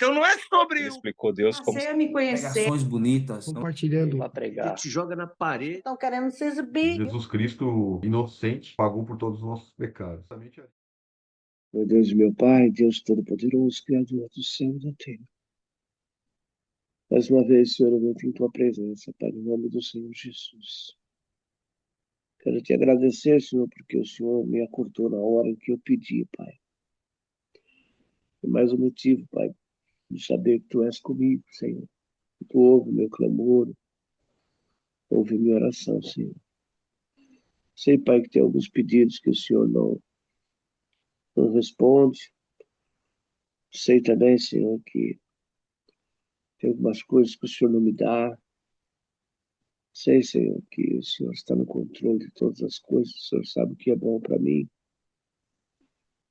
Então não é sobre Ele explicou Deus como Passei a me conhecer. Pregações bonitas. compartilhando. para pregar. te joga na parede. Estão querendo se exibir. Jesus Cristo, inocente, pagou por todos os nossos pecados. Meu Deus e meu Pai, Deus Todo-Poderoso, Criador do céu e da terra. Mais uma vez, Senhor, eu venho em Tua presença, Pai, no nome do Senhor Jesus. Quero te agradecer, Senhor, porque o Senhor me acordou na hora em que eu pedi, Pai. É mais um motivo, Pai, de saber que Tu és comigo, Senhor. Que Tu ouve meu clamor, ouve minha oração, Senhor. Sei, Pai, que tem alguns pedidos que o Senhor não responde. Sei também, Senhor, que tem algumas coisas que o Senhor não me dá. Sei, Senhor, que o Senhor está no controle de todas as coisas. O Senhor sabe o que é bom para mim.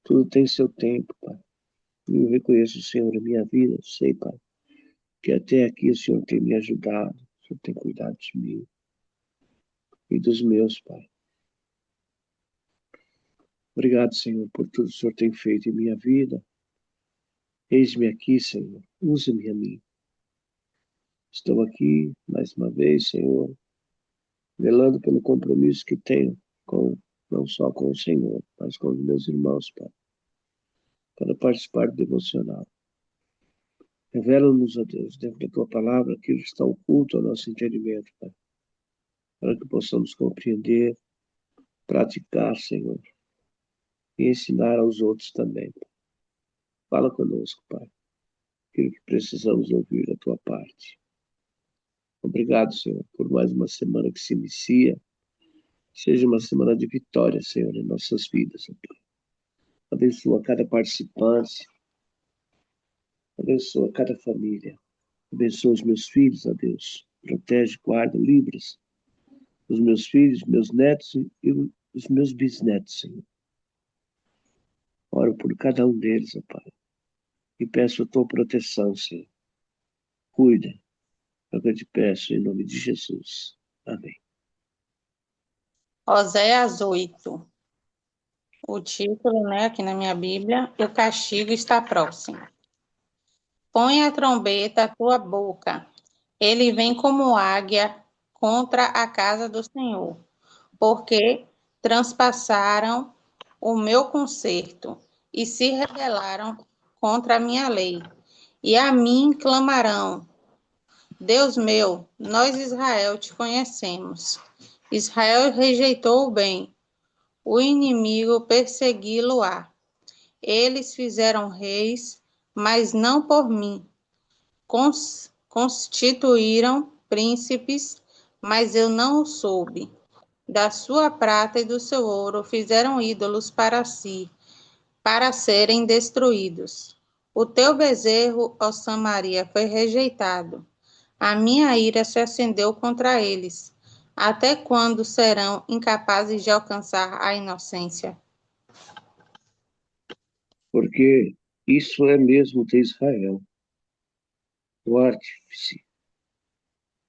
Tudo tem seu tempo, Pai. Eu reconheço, Senhor, a minha vida. Sei, Pai, que até aqui o Senhor tem me ajudado. O Senhor tem cuidado de mim e dos meus, Pai. Obrigado, Senhor, por tudo que o Senhor tem feito em minha vida. Eis-me aqui, Senhor. Use-me a mim. Estou aqui, mais uma vez, Senhor, velando pelo compromisso que tenho não só com o Senhor, mas com os meus irmãos, Pai, para participar do devocional. Revela-nos, ó Deus, dentro da Tua palavra, aquilo que está oculto ao nosso entendimento, Pai, para que possamos compreender, praticar, Senhor, e ensinar aos outros também, Pai. Fala conosco, Pai, aquilo que precisamos ouvir da Tua parte. Obrigado, Senhor, por mais uma semana que se inicia. Seja uma semana de vitória, Senhor, em nossas vidas, ó Pai. Abençoa cada participante. Abençoa cada família. Abençoa os meus filhos, ó Deus. Protege, guarda, livra-os. Os meus filhos, meus netos e os meus bisnetos, Senhor. Oro por cada um deles, ó Pai. E peço a Tua proteção, Senhor. Cuida. É o que eu te peço, em nome de Jesus. Amém. Oséias 8. O título, aqui na minha Bíblia, o castigo está próximo. Põe a trombeta à tua boca. Ele vem como águia contra a casa do Senhor, porque transpassaram o meu concerto e se rebelaram contra a minha lei. E a mim clamarão: Deus meu, nós Israel te conhecemos. Israel rejeitou o bem, o inimigo persegui-lo-á. Eles fizeram reis, mas não por mim. Constituíram príncipes, mas eu não o soube. Da sua prata e do seu ouro fizeram ídolos para si, para serem destruídos. O teu bezerro, ó Samaria, foi rejeitado. A minha ira se acendeu contra eles. Até quando serão incapazes de alcançar a inocência? Porque isso é mesmo de Israel. O artífice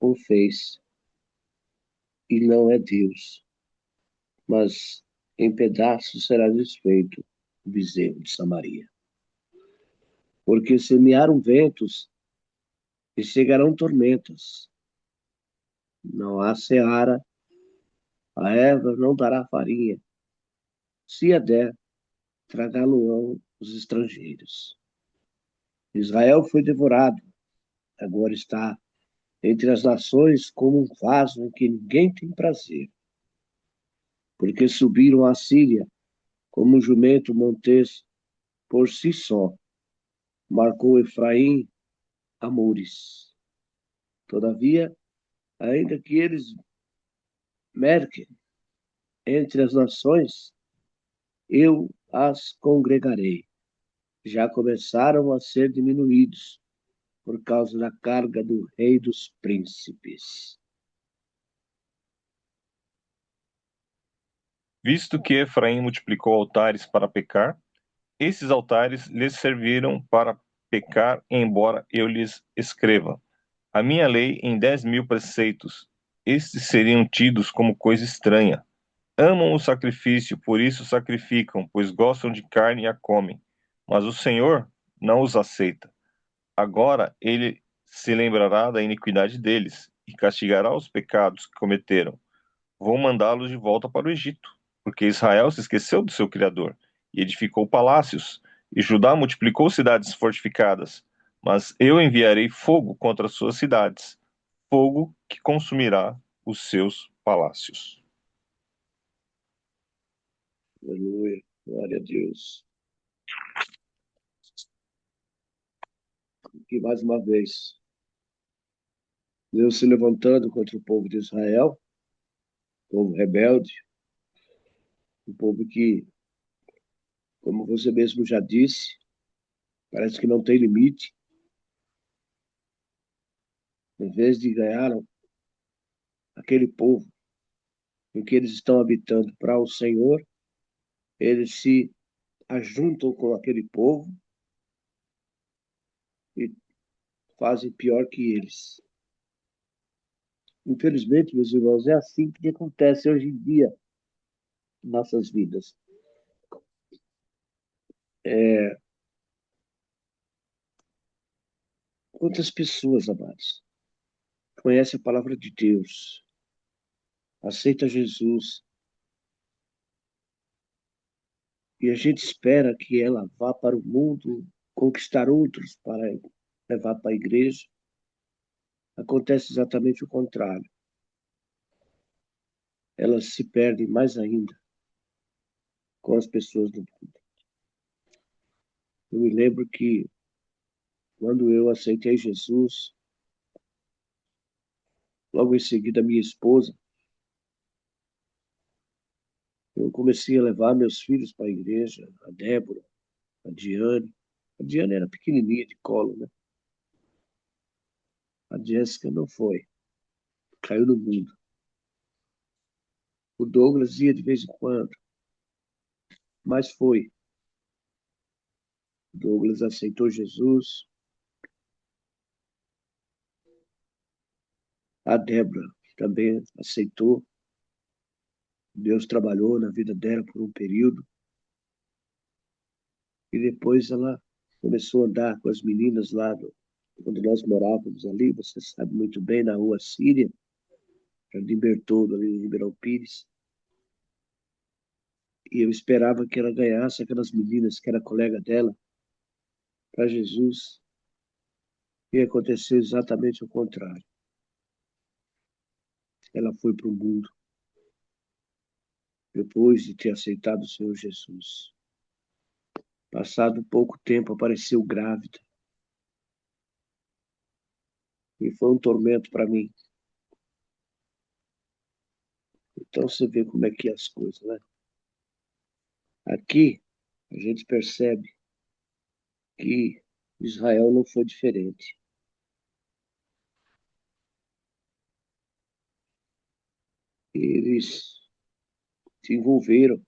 o fez, e não é Deus. Mas em pedaços será desfeito o bezerro de Samaria. Porque semearam ventos e chegarão tormentas. Não há seara, a erva não dará farinha. Se a der, tragá-lo-ão os estrangeiros. Israel foi devorado, agora está entre as nações como um vaso em que ninguém tem prazer. Porque subiram à Síria como um jumento montês por si só. Marcou Efraim amores. Todavia, ainda que eles merquem entre as nações, eu as congregarei. Já começaram a ser diminuídos por causa da carga do rei dos príncipes. Visto que Efraim multiplicou altares para pecar, esses altares lhes serviram para pecar, embora eu lhes escreva a minha lei em 10.000 preceitos. Estes seriam tidos como coisa estranha. Amam o sacrifício, por isso sacrificam, pois gostam de carne e a comem. Mas o Senhor não os aceita. Agora ele se lembrará da iniquidade deles e castigará os pecados que cometeram. Vou mandá-los de volta para o Egito, porque Israel se esqueceu do seu Criador e edificou palácios, e Judá multiplicou cidades fortificadas. Mas eu enviarei fogo contra as suas cidades, fogo que consumirá os seus palácios. Aleluia. Glória a Deus. E mais uma vez, Deus se levantando contra o povo de Israel, povo rebelde, um povo que, como você mesmo já disse, parece que não tem limite. Em vez de ganhar aquele povo em que eles estão habitando para o Senhor, eles se ajuntam com aquele povo e fazem pior que eles. Infelizmente, meus irmãos, é assim que acontece hoje em dia em nossas vidas. Quantas pessoas, amados, conhecem a palavra de Deus, aceita Jesus, e a gente espera que ela vá para o mundo conquistar outros para levar para a igreja. Acontece exatamente o contrário. Elas se perdem mais ainda com as pessoas do mundo. Eu me lembro que quando eu aceitei Jesus, logo em seguida minha esposa, eu comecei a levar meus filhos para a igreja, a Débora, a Diane. A Diane era pequenininha de colo, né? A Jéssica não foi, caiu no mundo. O Douglas ia de vez em quando, mas foi. O Douglas aceitou Jesus. A Débora também aceitou. Deus trabalhou na vida dela por um período. E depois ela começou a andar com as meninas lá quando nós morávamos ali, você sabe muito bem, na rua Síria, Jardim Bertoldo, ali em Ribeirão Pires. E eu esperava que ela ganhasse aquelas meninas que era colega dela para Jesus. E aconteceu exatamente o contrário. Ela foi para o mundo depois de ter aceitado o Senhor Jesus. Passado pouco tempo, apareceu grávida. E foi um tormento para mim. Então você vê como é que é as coisas, né? Aqui a gente percebe que Israel não foi diferente. Eles se envolveram.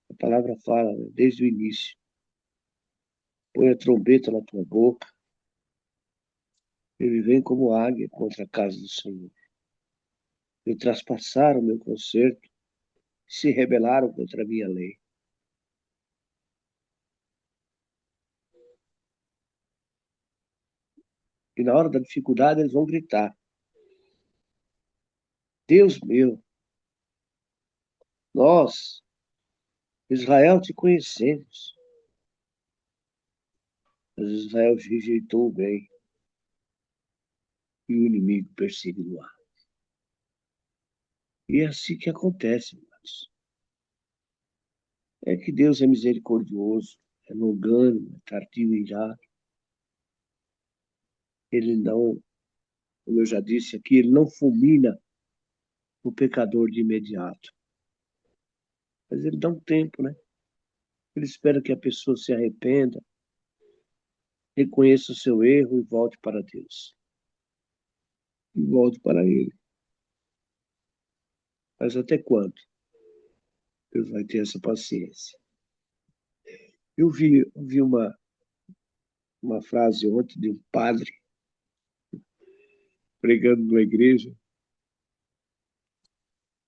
A palavra fala, né, desde o início. Põe a trombeta na tua boca. Ele vem como águia contra a casa do Senhor. E traspassaram o meu concerto, se rebelaram contra a minha lei. E na hora da dificuldade eles vão gritar: Deus meu, nós, Israel, te conhecemos. Mas Israel rejeitou o bem e o inimigo perseguiu-a. E é assim que acontece, irmãos. É que Deus é misericordioso, é longânimo, é tardio em irar. Ele não, como eu já disse aqui, ele não fulmina o pecador de imediato. Mas ele dá um tempo, né? Ele espera que a pessoa se arrependa, reconheça o seu erro e volte para Deus. E volte para Ele. Mas até quando Deus vai ter essa paciência? Eu vi uma frase ontem de um padre pregando numa igreja,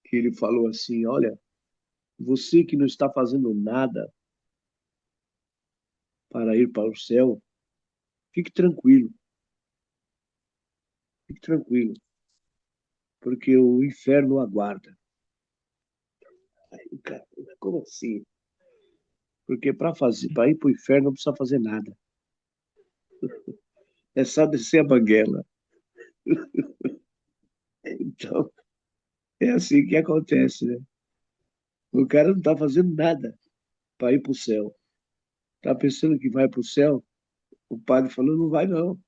que ele falou assim: olha, você que não está fazendo nada para ir para o céu, fique tranquilo, porque o inferno aguarda. Aí, cara, como assim? Porque para ir para o inferno não precisa fazer nada. É só descer a banguela. Então, é assim que acontece, né? O cara não está fazendo nada para ir para o céu. Está pensando que vai para o céu? O padre falou, não vai não.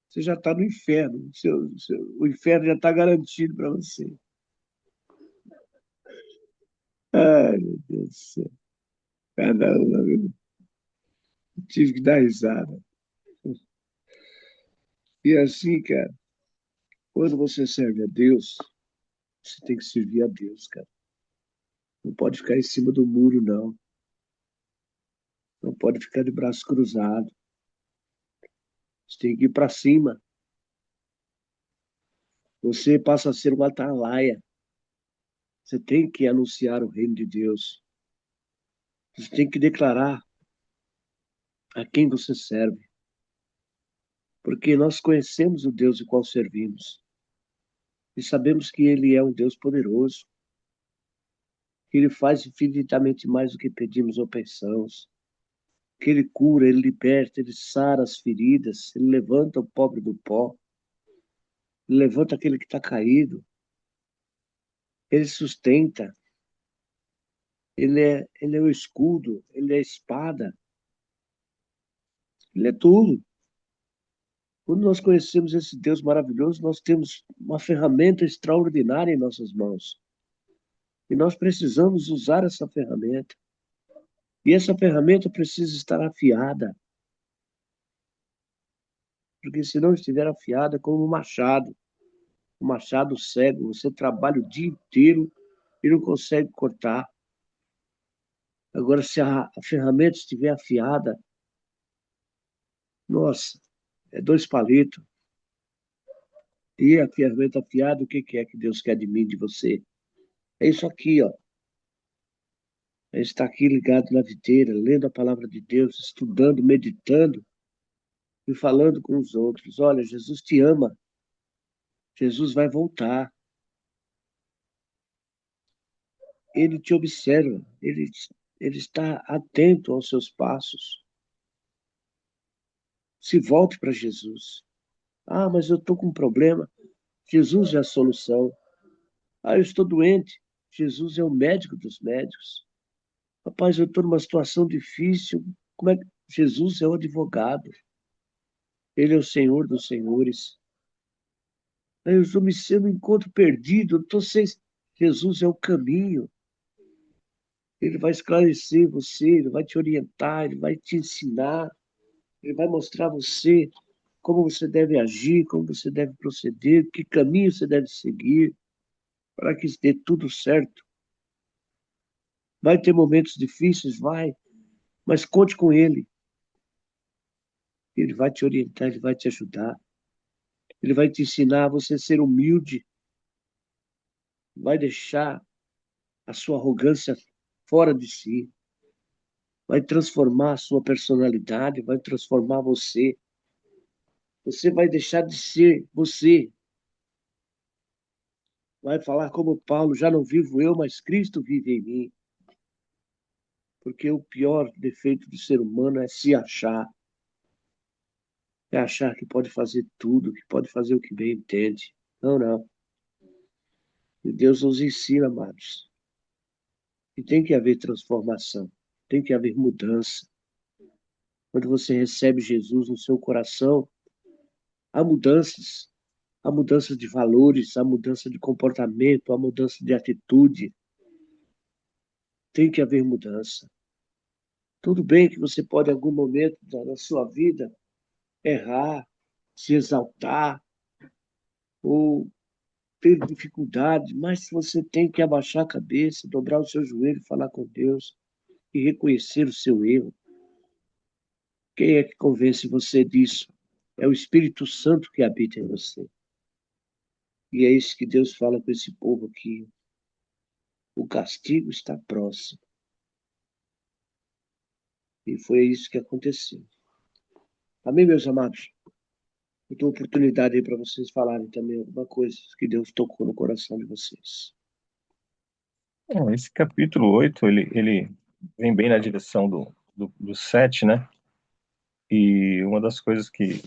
Você já está no inferno. O inferno já está garantido para você. Ai, meu Deus do céu. Caramba, viu? Tive que dar risada. E assim, cara, quando você serve a Deus, você tem que servir a Deus, cara. Não pode ficar em cima do muro, não. Não pode ficar de braço cruzado. Você tem que ir para cima. Você passa a ser um atalaia. Você tem que anunciar o reino de Deus. Você tem que declarar a quem você serve. Porque nós conhecemos o Deus de qual servimos. E sabemos que Ele é um Deus poderoso. Que Ele faz infinitamente mais do que pedimos ou pensamos. Que Ele cura, Ele liberta, Ele sara as feridas. Ele levanta o pobre do pó. Ele levanta aquele que está caído. Ele sustenta. Ele é o escudo. Ele é a espada. Ele é tudo. Quando nós conhecemos esse Deus maravilhoso, nós temos uma ferramenta extraordinária em nossas mãos. E nós precisamos usar essa ferramenta. E essa ferramenta precisa estar afiada. Porque se não estiver afiada, é como um machado cego, você trabalha o dia inteiro e não consegue cortar. Agora, se a ferramenta estiver afiada, nossa, é 2 palitos. E a ferramenta afiada, o que é que Deus quer de mim, de você? É isso aqui, ó. É estar aqui ligado na videira, lendo a palavra de Deus, estudando, meditando e falando com os outros. Olha, Jesus te ama. Jesus vai voltar. Ele te observa. Ele está atento aos seus passos. Se volte para Jesus. Ah, mas eu estou com um problema. Jesus é a solução. Ah, eu estou doente. Jesus é o médico dos médicos. Rapaz, eu estou numa situação difícil. Como é que Jesus é o advogado? Ele é o Senhor dos senhores. Eu me encontro perdido. Eu estou sem... Jesus é o caminho. Ele vai esclarecer você, ele vai te orientar, ele vai te ensinar, ele vai mostrar a você como você deve agir, como você deve proceder, que caminho você deve seguir para que dê tudo certo. Vai ter momentos difíceis, vai, mas conte com ele. Ele vai te orientar, ele vai te ajudar. Ele vai te ensinar a você ser humilde. Vai deixar a sua arrogância fora de si. Vai transformar a sua personalidade, vai transformar você. Você vai deixar de ser você. Vai falar como Paulo, já não vivo eu, mas Cristo vive em mim. Porque o pior defeito do ser humano é se achar. É achar que pode fazer tudo, que pode fazer o que bem entende. Não, não. E Deus nos ensina, amados. E tem que haver transformação. Tem que haver mudança. Quando você recebe Jesus no seu coração, há mudanças. Há mudança de valores, há mudança de comportamento, há mudança de atitude. Tem que haver mudança. Tudo bem que você pode, em algum momento da sua vida, errar, se exaltar ou ter dificuldade, mas você tem que abaixar a cabeça, dobrar o seu joelho, falar com Deus e reconhecer o seu erro. Quem é que convence você disso? É o Espírito Santo que habita em você. E é isso que Deus fala com esse povo aqui. O castigo está próximo. E foi isso que aconteceu. Amém, meus amados? Eu dou oportunidade aí para vocês falarem também alguma coisa que Deus tocou no coração de vocês. Bom, esse capítulo 8, ele vem bem na direção do 7, né? E uma das coisas que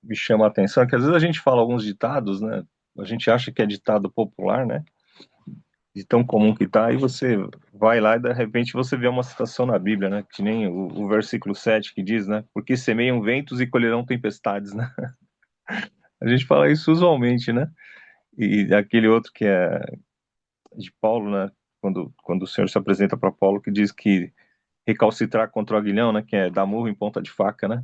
me chama a atenção é que às vezes a gente fala alguns ditados, né? A gente acha que é ditado popular, né? De tão comum que tá, aí você vai lá e de repente você vê uma citação na Bíblia, né? Que nem o versículo 7 que diz, né? Porque semeiam ventos e colherão tempestades, né? A gente fala isso usualmente, né? E aquele outro que é de Paulo, né? Quando o Senhor se apresenta para Paulo, que diz que recalcitrar contra o aguilhão, né? Que é dar murro em ponta de faca, né?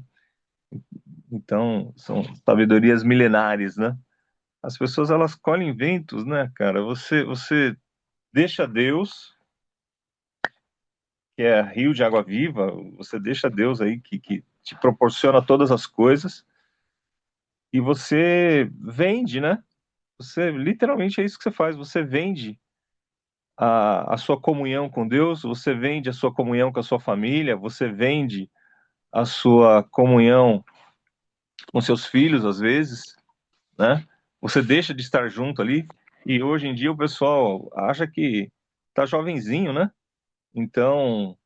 Então, são sabedorias milenares, né? As pessoas, elas colhem ventos, né, cara? Você deixa Deus, que é rio de água viva, você deixa Deus aí que te proporciona todas as coisas e você vende, né? Você, literalmente, é isso que você faz. Você vende a sua comunhão com Deus, você vende a sua comunhão com a sua família, você vende a sua comunhão com seus filhos, às vezes, né? Você deixa de estar junto ali, e hoje em dia o pessoal acha que tá jovenzinho, né? Então,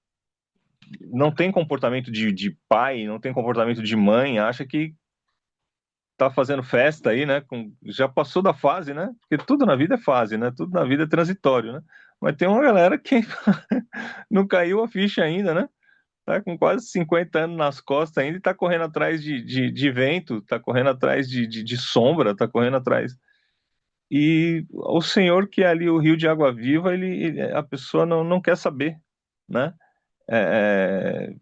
não tem comportamento de pai, não tem comportamento de mãe, acha que tá fazendo festa aí, né? Já passou da fase, né? Porque tudo na vida é fase, né? Tudo na vida é transitório, né? Mas tem uma galera que não caiu a ficha ainda, né? Tá com quase 50 anos nas costas ainda e tá correndo atrás de vento, tá correndo atrás de sombra, tá correndo atrás. E o Senhor, que é ali o rio de água viva, a pessoa não quer saber, né?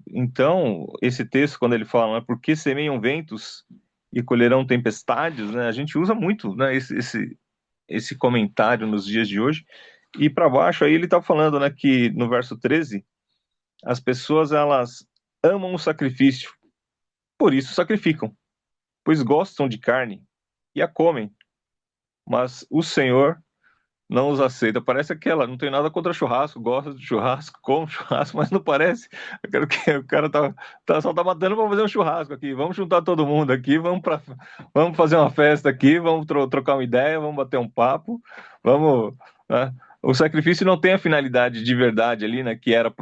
Então, esse texto, quando ele fala, né, por que semeiam ventos e colherão tempestades, né? A gente usa muito, né, esse comentário nos dias de hoje. E para baixo aí ele está falando, né, que no verso 13, as pessoas, elas amam o sacrifício, por isso sacrificam, pois gostam de carne e a comem, mas o Senhor não os aceita. Parece aquela, não tem nada contra churrasco, gosta de churrasco, come churrasco, mas não parece. Eu quero que o cara só tá matando para fazer um churrasco aqui. Vamos juntar todo mundo aqui, vamos fazer uma festa aqui, vamos trocar uma ideia, vamos bater um papo, vamos, né? O sacrifício não tem a finalidade de verdade ali, né? Que era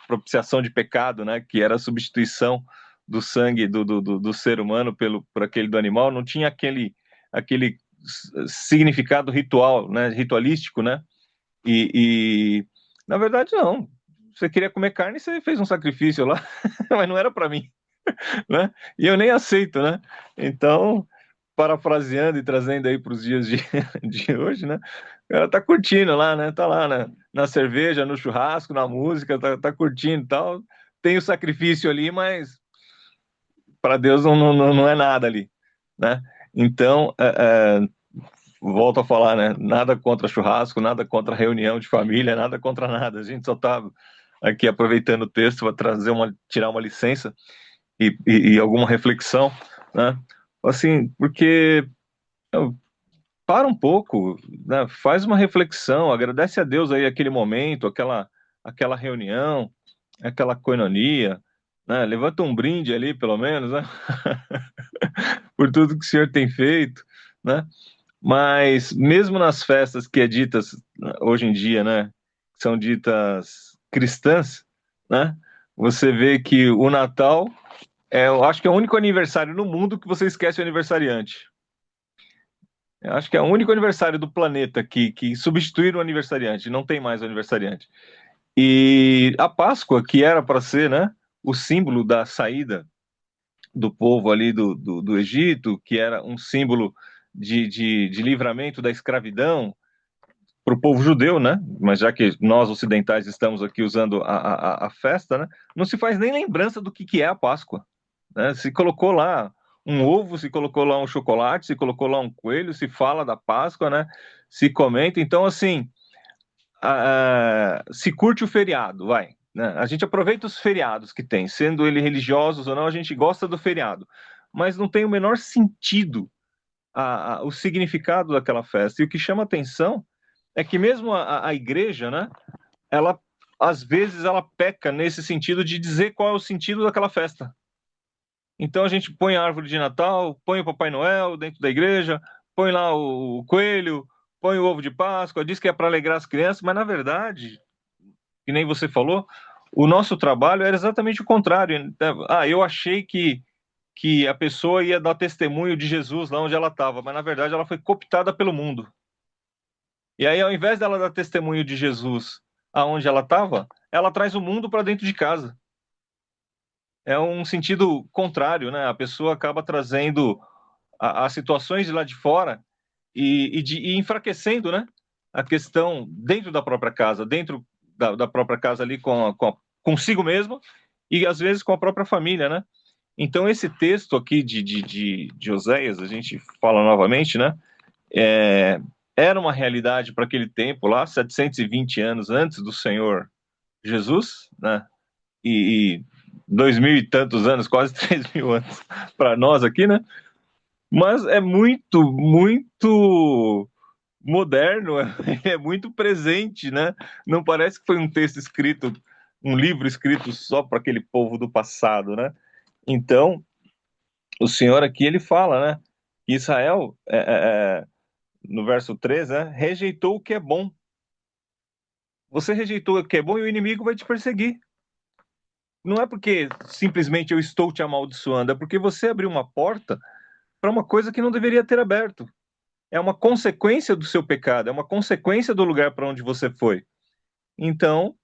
propiciação de pecado, né? Que era a substituição do sangue do ser humano por aquele do animal. Não tinha aquele significado ritual, né, ritualístico, né? Na verdade não. Você queria comer carne, você fez um sacrifício lá, mas não era para mim, né? E eu nem aceito, né? Então, parafraseando e trazendo aí para os dias de hoje, né? O cara tá curtindo lá, né? Tá lá na cerveja, no churrasco, na música, tá curtindo e tal. Tem o sacrifício ali, mas para Deus não é nada ali, né? Então, volto a falar, né? Nada contra churrasco, nada contra reunião de família, nada contra nada. A gente só tá aqui aproveitando o texto para tirar uma licença e alguma reflexão, né? Assim, porque para um pouco, né? Faz uma reflexão, agradece a Deus aí aquele momento, aquela reunião, aquela coinonia, né? Levanta um brinde ali, pelo menos, né? Por tudo que o Senhor tem feito, né? Mas mesmo nas festas que é ditas hoje em dia, né, são ditas cristãs, né? Você vê que o Natal eu acho que é o único aniversário no mundo que você esquece o aniversariante. Eu acho que é o único aniversário do planeta que substituir o aniversariante, não tem mais o aniversariante. E a Páscoa, que era para ser, né, o símbolo da saída do povo ali do Egito, que era um símbolo de livramento da escravidão para o povo judeu, né? Mas já que nós ocidentais estamos aqui usando a festa, né? Não se faz nem lembrança do que é a Páscoa, né? Se colocou lá um ovo, se colocou lá um chocolate, se colocou lá um coelho, se fala da Páscoa, né? Se comenta. Então, assim, se curte o feriado, vai. Né? A gente aproveita os feriados que tem, sendo eles religiosos ou não, a gente gosta do feriado. Mas não tem o menor sentido o significado daquela festa. E o que chama atenção é que mesmo a igreja, né, ela às vezes ela peca nesse sentido de dizer qual é o sentido daquela festa. Então a gente põe a árvore de Natal, põe o Papai Noel dentro da igreja, põe lá o coelho, põe o ovo de Páscoa, diz que é para alegrar as crianças, mas na verdade, que nem você falou, o nosso trabalho era exatamente o contrário. Eu achei que a pessoa ia dar testemunho de Jesus lá onde ela estava, mas na verdade ela foi cooptada pelo mundo. E aí, ao invés dela dar testemunho de Jesus aonde ela estava, ela traz o mundo para dentro de casa. É um sentido contrário, né? A pessoa acaba trazendo as situações de lá de fora e enfraquecendo, né? A questão dentro da própria casa, dentro da própria casa ali consigo mesmo e às vezes com a própria família, né? Então esse texto aqui de Oséias, a gente fala novamente, né? Era uma realidade para aquele tempo lá, 720 anos antes do Senhor Jesus, né? E 2000 e tantos anos, quase 3.000 anos para nós aqui, né? Mas é muito, muito moderno, é muito presente, né? Não parece que foi um texto escrito, um livro escrito só para aquele povo do passado, né? Então, o Senhor aqui, ele fala, né? Que Israel, no verso 3, né? Rejeitou o que é bom. Você rejeitou o que é bom e o inimigo vai te perseguir. Não é porque simplesmente eu estou te amaldiçoando, é porque você abriu uma porta para uma coisa que não deveria ter aberto. É uma consequência do seu pecado, é uma consequência do lugar para onde você foi. Então,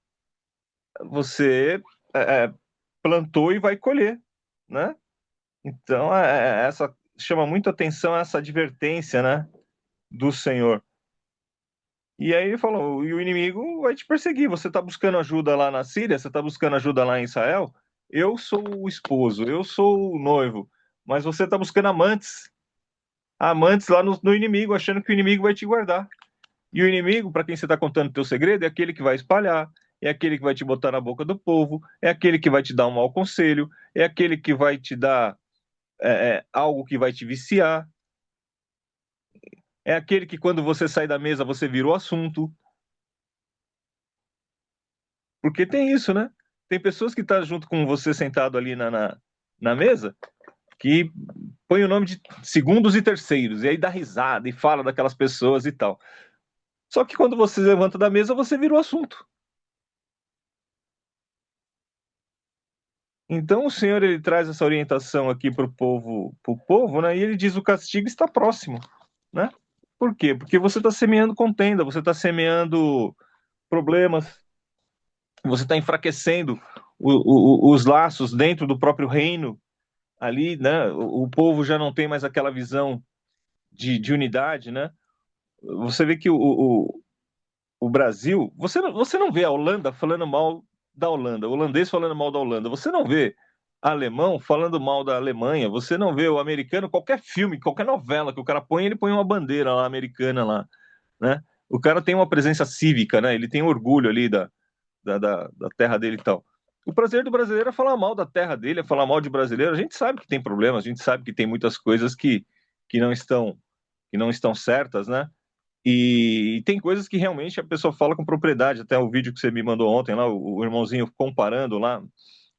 você plantou e vai colher, né? Então, essa chama muito atenção essa advertência, né, do Senhor. E aí ele falou, e o inimigo vai te perseguir. Você está buscando ajuda lá na Síria, você está buscando ajuda lá em Israel. Eu sou o esposo, eu sou o noivo, mas você está buscando amantes lá no inimigo, achando que o inimigo vai te guardar. E o inimigo, para quem você está contando o teu segredo, é aquele que vai espalhar, é aquele que vai te botar na boca do povo, é aquele que vai te dar um mau conselho, é aquele que vai te dar algo que vai te viciar, é aquele que quando você sai da mesa você vira o assunto. Porque tem isso, né? Tem pessoas que estão junto com você sentado ali na mesa que põe o nome de segundos e terceiros, e aí dá risada e fala daquelas pessoas e tal. Só que quando você levanta da mesa, você vira o assunto. Então o Senhor ele traz essa orientação aqui para o povo, né? E ele diz o castigo está próximo, né? Por quê? Porque você está semeando contenda, você está semeando problemas, você está enfraquecendo os laços dentro do próprio reino ali, né? O povo já não tem mais aquela visão de unidade, né? Você vê que o Brasil, você não vê a Holanda falando mal da Holanda, o holandês falando mal da Holanda, você não vê alemão falando mal da Alemanha, você não vê o americano, qualquer filme, qualquer novela que o cara põe, ele põe uma bandeira lá americana lá, né? O cara tem uma presença cívica, né? Ele tem orgulho ali da terra dele e tal. O prazer do brasileiro é falar mal da terra dele, é falar mal de brasileiro. A gente sabe que tem problemas, a gente sabe que tem muitas coisas que não estão certas, né? E tem coisas que realmente a pessoa fala com propriedade. Até o vídeo que você me mandou ontem lá, o irmãozinho comparando lá,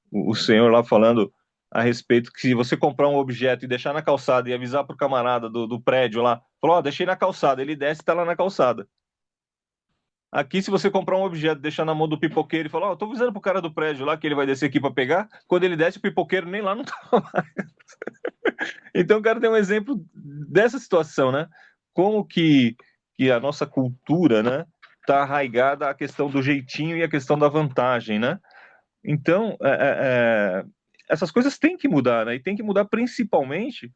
o senhor lá falando a respeito que se você comprar um objeto e deixar na calçada e avisar pro camarada do prédio lá, falou, deixei na calçada, ele desce e tá lá na calçada. Aqui, se você comprar um objeto, deixar na mão do pipoqueiro e falar, tô avisando pro cara do prédio lá que ele vai descer aqui para pegar, quando ele desce, o pipoqueiro nem lá não tá mais. Então, eu quero ter um exemplo dessa situação, né? Como que a nossa cultura, né, tá arraigada à questão do jeitinho e a questão da vantagem, né? Então, essas coisas têm que mudar, né? E tem que mudar principalmente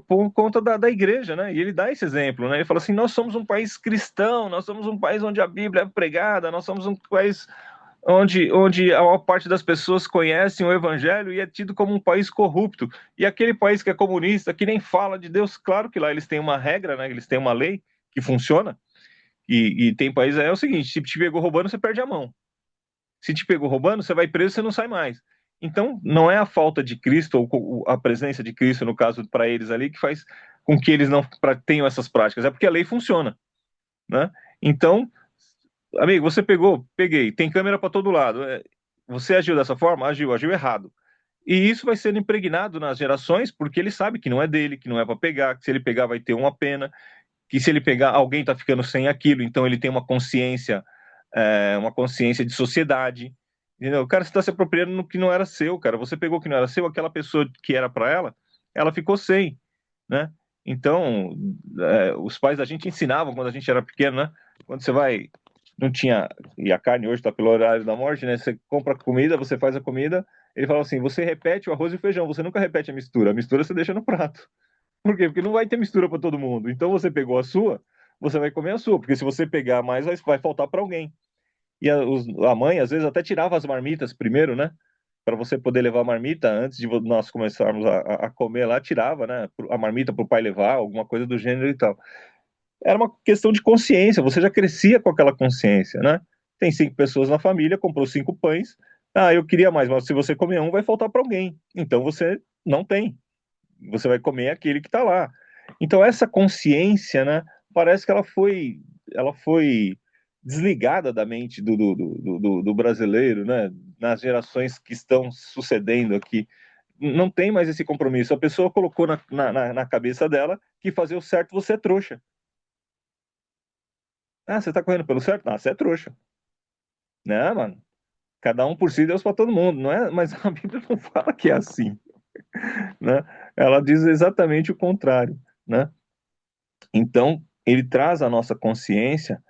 por conta da igreja, né? E ele dá esse exemplo, né? Ele fala assim: nós somos um país cristão, nós somos um país onde a Bíblia é pregada, nós somos um país onde a maior parte das pessoas conhecem o Evangelho e é tido como um país corrupto. E aquele país que é comunista, que nem fala de Deus, claro que lá eles têm uma regra, né? Eles têm uma lei que funciona. E tem país é o seguinte: se te pegou roubando, você perde a mão. Se te pegou roubando, você vai preso, você não sai mais. Então, não é a falta de Cristo, ou a presença de Cristo, no caso, para eles ali, que faz com que eles não tenham essas práticas. É porque a lei funciona, né? Então, amigo, você pegou? Peguei. Tem câmera para todo lado. Você agiu dessa forma? Agiu errado. E isso vai sendo impregnado nas gerações, porque ele sabe que não é dele, que não é para pegar, que se ele pegar vai ter uma pena, que se ele pegar, alguém está ficando sem aquilo, então ele tem uma consciência de sociedade. Entendeu? Cara, você está se apropriando no que não era seu, cara. Você pegou o que não era seu, aquela pessoa que era para ela ficou sem, né? Então, os pais da gente ensinavam quando a gente era pequeno, né? Quando você vai, não tinha, e a carne hoje está pelo horário da morte, né? Você compra comida, você faz a comida, ele fala assim: você repete o arroz e o feijão, você nunca repete a mistura você deixa no prato. Por quê? Porque não vai ter mistura para todo mundo. Então você pegou a sua, você vai comer a sua, porque se você pegar mais, vai faltar para alguém. E a mãe, às vezes, até tirava as marmitas primeiro, né? Para você poder levar a marmita antes de nós começarmos a comer lá, tirava, né? A marmita para o pai levar, alguma coisa do gênero e tal. Era uma questão de consciência, você já crescia com aquela consciência, né? Tem 5 pessoas na família, comprou 5 pães. Ah, eu queria mais, mas se você comer um, vai faltar para alguém. Então você não tem. Você vai comer aquele que está lá. Então essa consciência, né? Parece que ela foi desligada da mente do brasileiro, né? Nas gerações que estão sucedendo aqui. Não tem mais esse compromisso. A pessoa colocou na cabeça dela que fazer o certo você é trouxa. Ah, você tá correndo pelo certo? Ah, você é trouxa. Né, mano? Cada um por si, Deus para todo mundo, não é? Mas a Bíblia não fala que é assim, né? Ela diz exatamente o contrário, né? Então, ele traz à nossa consciência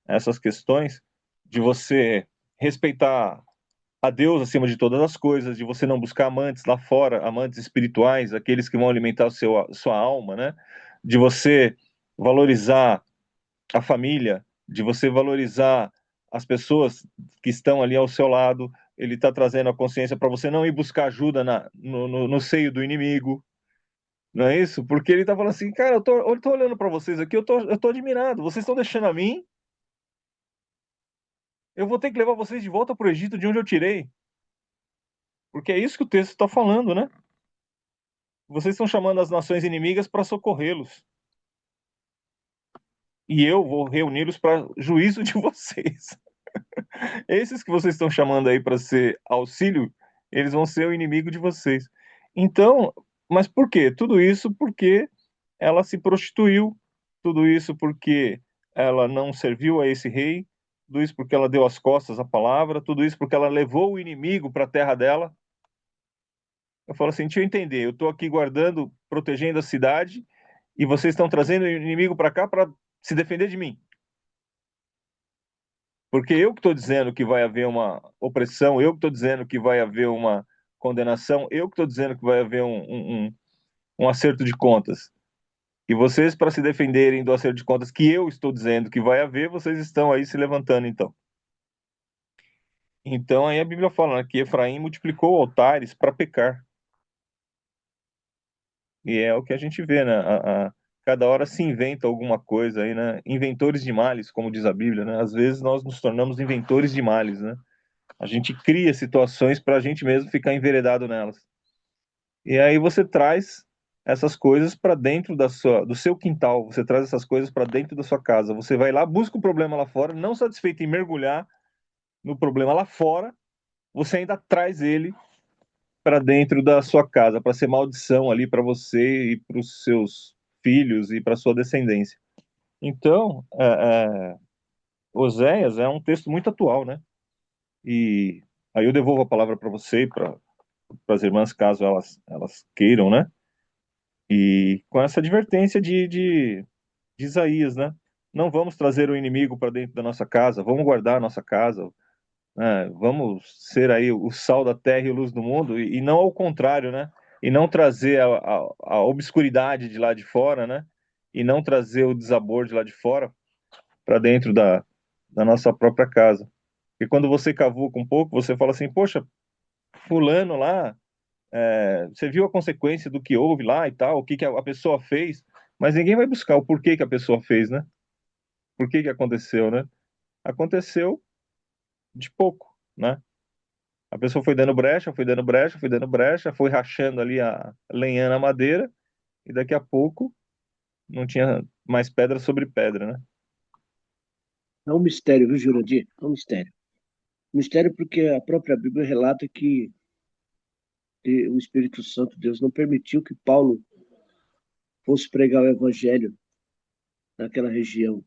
essas questões de você respeitar a Deus acima de todas as coisas, de você não buscar amantes lá fora, amantes espirituais, aqueles que vão alimentar sua alma, né? De você valorizar a família, de você valorizar as pessoas que estão ali ao seu lado. Ele está trazendo a consciência para você não ir buscar ajuda no seio do inimigo, não é isso? Porque ele tá falando assim, cara, eu tô olhando para vocês aqui, eu tô admirado. Vocês estão deixando a mim, eu vou ter que levar vocês de volta para o Egito, de onde eu tirei. Porque é isso que o texto está falando, né? Vocês estão chamando as nações inimigas para socorrê-los. E eu vou reuni-los para juízo de vocês. Esses que vocês estão chamando aí para ser auxílio, eles vão ser o inimigo de vocês. Então, mas por quê? Tudo isso porque ela se prostituiu, tudo isso porque ela não serviu a esse rei, tudo isso porque ela deu as costas à palavra, tudo isso porque ela levou o inimigo para a terra dela. Eu falo assim, deixa eu entender, eu estou aqui guardando, protegendo a cidade, e vocês estão trazendo o inimigo para cá para se defender de mim. Porque eu que estou dizendo que vai haver uma opressão, eu que estou dizendo que vai haver uma condenação, eu que estou dizendo que vai haver um acerto de contas. E vocês, para se defenderem do acerto de contas que eu estou dizendo que vai haver, vocês estão aí se levantando, então. Então, aí a Bíblia fala, né, que Efraim multiplicou altares para pecar. E é o que a gente vê, né? Cada hora se inventa alguma coisa aí, né? Inventores de males, como diz a Bíblia, né? Às vezes nós nos tornamos inventores de males, né? A gente cria situações para a gente mesmo ficar enveredado nelas. E aí você traz essas coisas para dentro do seu quintal, você traz essas coisas para dentro da sua casa. Você vai lá, busca o problema lá fora, não satisfeito em mergulhar no problema lá fora, você ainda traz ele para dentro da sua casa, para ser maldição ali para você e para os seus filhos e para sua descendência. Então, Oséias é um texto muito atual, né? E aí eu devolvo a palavra para você e para as irmãs, caso elas queiram, né? E com essa advertência de Isaías, né? Não vamos trazer o inimigo para dentro da nossa casa, vamos guardar a nossa casa, né? Vamos ser aí o sal da terra e a luz do mundo, e não ao contrário, né? E não trazer a obscuridade de lá de fora, né? E não trazer o desabor de lá de fora para dentro da nossa própria casa. E quando você cavuca um pouco, você fala assim, poxa, fulano lá, você viu a consequência do que houve lá e tal, o que a pessoa fez, mas ninguém vai buscar o porquê que a pessoa fez, né? Por que aconteceu, né? Aconteceu de pouco, né? A pessoa foi dando brecha, foi dando brecha, foi dando brecha, foi rachando ali lenhando a madeira, e daqui a pouco não tinha mais pedra sobre pedra, né? É um mistério, viu, Jurandir? É um mistério. Mistério porque a própria Bíblia relata que o Espírito Santo, Deus, não permitiu que Paulo fosse pregar o evangelho naquela região.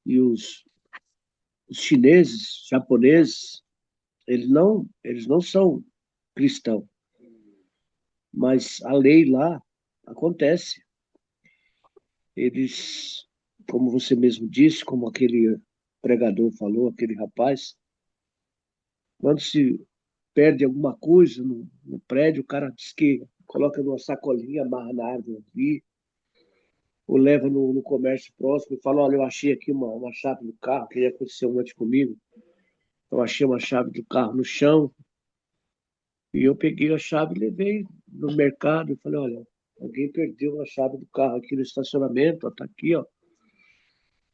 E os chineses, japoneses, eles não são cristãos, mas a lei lá acontece. Eles, como você mesmo disse, como aquele pregador falou, aquele rapaz, quando se perde alguma coisa no prédio, o cara diz que coloca numa sacolinha, amarra na árvore ali, ou leva no comércio próximo e fala, olha, eu achei aqui uma chave do carro, queria acontecer um antes comigo. Eu achei uma chave do carro no chão, e eu peguei a chave e levei no mercado e falei, olha, alguém perdeu a chave do carro aqui no estacionamento, ó, tá aqui, ó.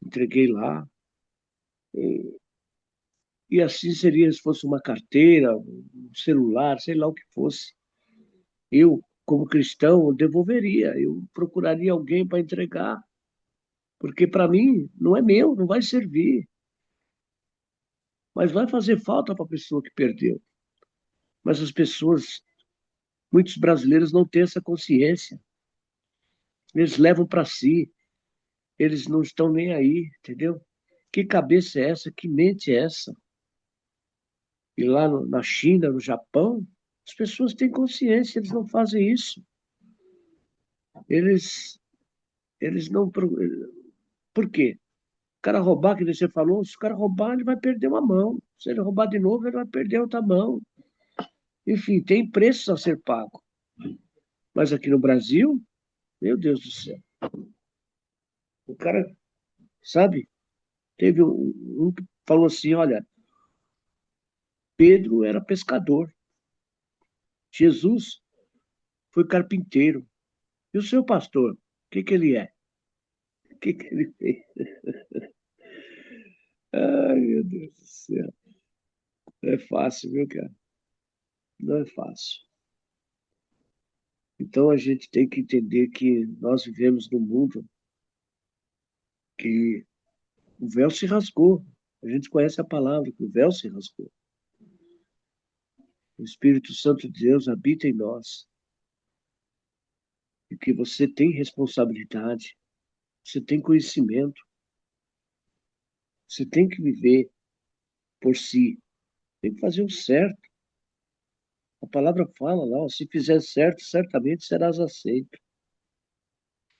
Entreguei lá. E assim seria se fosse uma carteira, um celular, sei lá o que fosse. Eu, como cristão, eu devolveria, eu procuraria alguém para entregar, porque para mim não é meu, não vai servir, mas vai fazer falta para a pessoa que perdeu. Mas as pessoas, muitos brasileiros não têm essa consciência. Eles levam para si, eles não estão nem aí, entendeu? Que cabeça é essa? Que mente é essa? E lá na China, no Japão, as pessoas têm consciência, eles não fazem isso. Eles, eles não. Por quê? O cara roubar, que nem você falou, se o cara roubar, ele vai perder uma mão. Se ele roubar de novo, ele vai perder outra mão. Enfim, tem preços a ser pago. Mas aqui no Brasil, meu Deus do céu. O cara, sabe, teve um que falou assim: olha, Pedro era pescador, Jesus foi carpinteiro. E o seu pastor, o que ele é? O que ele fez? Ai, meu Deus do céu. Não é fácil, viu, cara? Não é fácil. Então a gente tem que entender que nós vivemos num mundo que o véu se rasgou. A gente conhece a palavra, que o véu se rasgou. O Espírito Santo de Deus habita em nós. E que você tem responsabilidade, você tem conhecimento, você tem que viver por si, tem que fazer o certo. A palavra fala lá, ó, se fizer certo, certamente serás aceito.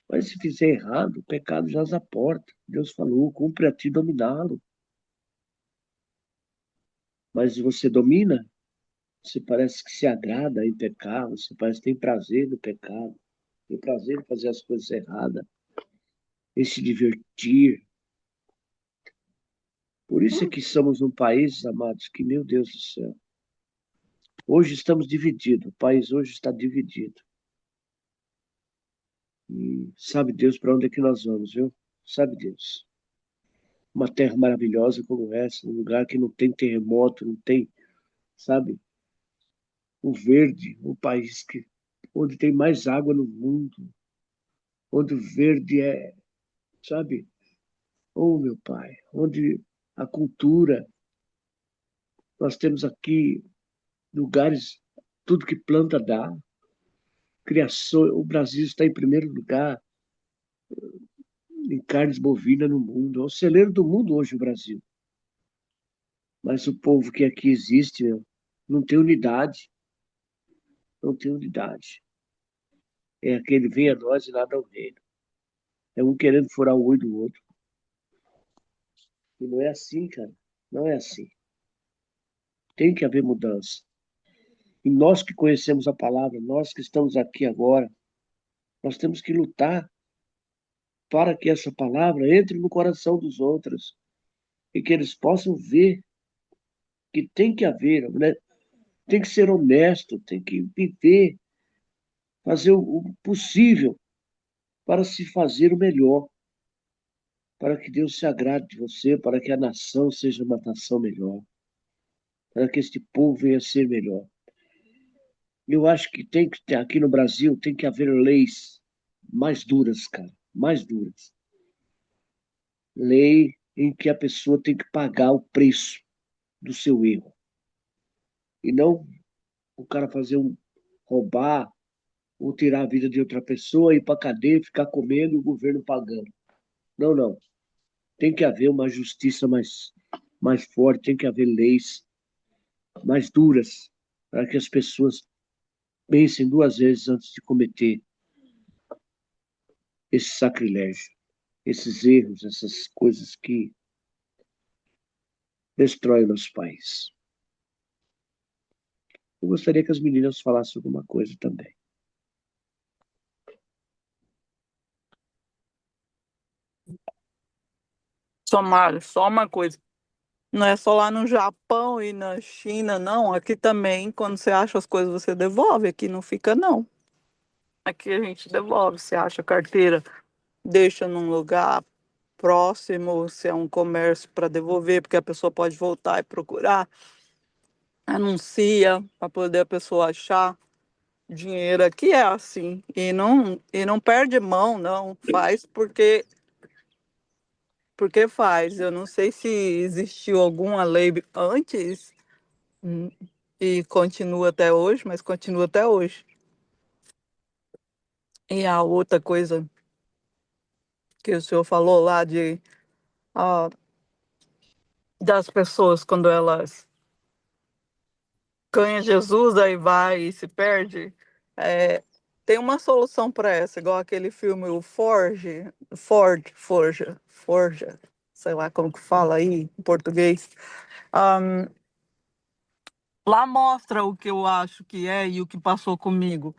Mas se fizer errado, o pecado jaz à porta. Deus falou, cumpre a ti dominá-lo. Mas você domina, você parece que se agrada em pecar, você parece que tem prazer no pecado, tem prazer em fazer as coisas erradas, em se divertir. Por isso é que somos um país, amados, que, meu Deus do céu, hoje estamos divididos, o país hoje está dividido. E sabe Deus para onde é que nós vamos, viu? Sabe Deus. Uma terra maravilhosa como essa, um lugar que não tem terremoto, não tem, sabe, o verde, um país onde tem mais água no mundo, onde o verde é, sabe, oh meu Pai, onde a cultura, nós temos aqui lugares, tudo que planta dá, criação, o Brasil está em primeiro lugar em carnes bovinas no mundo, é o celeiro do mundo hoje o Brasil. Mas o povo que aqui existe, meu, não tem unidade, não tem unidade. É aquele vem a nós e nada ao reino. É um querendo furar o olho do outro. E não é assim, cara. Não é assim. Tem que haver mudança. E nós que conhecemos a palavra, nós que estamos aqui agora, nós temos que lutar para que essa palavra entre no coração dos outros e que eles possam ver que tem que haver, né? Tem que ser honesto, tem que viver, fazer o possível para se fazer o melhor, para que Deus se agrade de você, para que a nação seja uma nação melhor, para que este povo venha a ser melhor. Eu acho que tem que ter, aqui no Brasil, tem que haver leis mais duras, cara, mais duras. Lei em que a pessoa tem que pagar o preço do seu erro. E não o cara roubar ou tirar a vida de outra pessoa, ir para a cadeia, ficar comendo e o governo pagando. Não, não. Tem que haver uma justiça mais forte, tem que haver leis mais duras para que as pessoas pensem duas vezes antes de cometer esse sacrilégio, esses erros, essas coisas que destroem o nosso país. Eu gostaria que as meninas falassem alguma coisa também. Mário, só uma coisa. Não é só lá no Japão e na China, não. Aqui também, quando você acha as coisas, você devolve. Aqui não fica, não. Aqui a gente devolve. Você acha a carteira, deixa num lugar próximo, se é um comércio para devolver, porque a pessoa pode voltar e procurar. Anuncia para poder a pessoa achar dinheiro. Aqui é assim. E não perde mão, não. Faz porque faz. Eu não sei se existiu alguma lei antes. Hum, E continua até hoje, mas continua até hoje. E a outra coisa que o senhor falou lá ah, das pessoas quando elas ganham Jesus, aí vai e se perde, é, tem uma solução para essa, igual aquele filme o Forja, sei lá como que fala aí em português. Ah, lá mostra o que eu acho que é e o que passou comigo.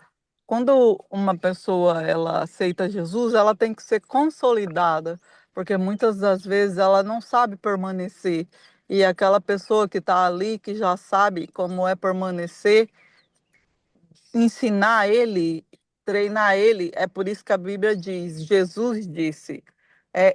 Quando uma pessoa ela aceita Jesus, ela tem que ser consolidada, porque muitas das vezes ela não sabe permanecer. E aquela pessoa que está ali, que já sabe como é permanecer, ensinar ele, treinar ele, é por isso que a Bíblia diz, Jesus disse,